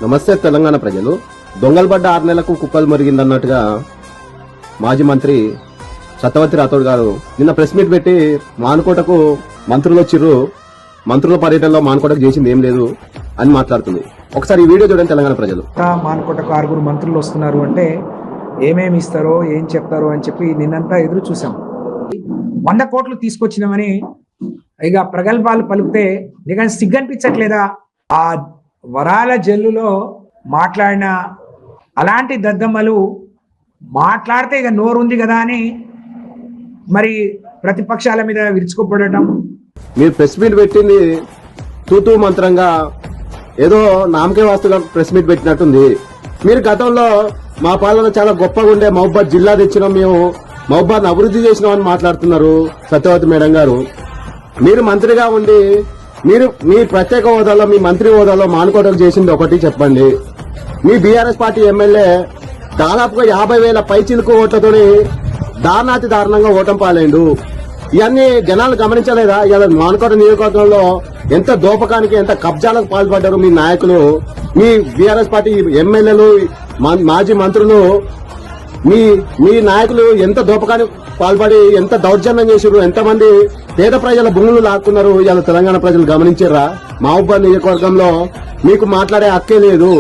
నమస్తే తెలంగాణ ప్రజలు. దొంగలు పడ్డ 6 నెలలకు కుక్కలు మరిగిందన్నట్టుగా మాజీ మంత్రి సత్యవతి రాథోడ్ గారు నిన్న ప్రెస్ మీట్ పెట్టి మానుకోటకు మంత్రులు వచ్చిర్రు, మంత్రుల పర్యటనలో మానుకోటకు చేసింది ఏం లేదు అని మాట్లాడుతుంది. ఒకసారి ఈ వీడియో చూడండి తెలంగాణ ప్రజలు. మానుకోటకు 6 మంత్రులు వస్తున్నారు అంటే ఏమేమి ఇస్తారో ఏం చెప్తారో అని చెప్పి నిన్నంతా ఎదురు చూసాం. 100 కోట్లు తీసుకొచ్చినామని ఇక ప్రగల్భాలు పలికితే నీకు సిగ్గనిపించట్లేదా? ఆ వరాల జల్లులో మాట్లాడిన అలాంటి దద్దమ్మలు మాట్లాడితే ఇక నోరుంది కదా అని మరి ప్రతిపక్షాల మీద విరుచుకుపడటం. మీరు ప్రెస్ మీట్ పెట్టింది తూతూ మంత్రంగా ఏదో నామకే వాస్తుగా ప్రెస్ మీట్ పెట్టినట్టుంది. మీరు గతంలో మా పాలన చాలా గొప్పగా ఉండే మహబూబాద్ జిల్లా తెచ్చినాం, మేము మహబూబాద్ అభివృద్ధి చేసినాం అని మాట్లాడుతున్నారు సత్యవతి మేడం గారు. మీరు మంత్రిగా ఉండి మీరు మీ ప్రత్యేక హోదాలో మీ మంత్రి హోదాలో మానుకోటకు చేసింది ఒకటి చెప్పండి. మీ బీఆర్ఎస్ పార్టీ ఎమ్మెల్యే దాదాపుగా 50,000 పైచిలుకు ఓట్లతోని దారుణాతి దారుణంగా ఓటం పాలైండు. ఇవన్నీ జనాలు గమనించలేదా? ఇలా మానుకోట నియోజకవర్గంలో ఎంత దోపకానికి ఎంత కబ్జాలకు పాల్పడ్డారు మీ నాయకులు, మీ బీఆర్ఎస్ పార్టీ ఎమ్మెల్యేలు, మాజీ మంత్రులు, మీ నాయకులు ఎంత దోపకానికి పాల్పడి ఎంత దౌర్జన్యం చేశారు, ఎంతమంది పేద ప్రజల భూములు లాక్కున్నారు. ఇలా తెలంగాణ ప్రజలు గమనించారా? మహబూబాద్ నియోజకవర్గంలో మీకు మాట్లాడే హక్కే లేదు.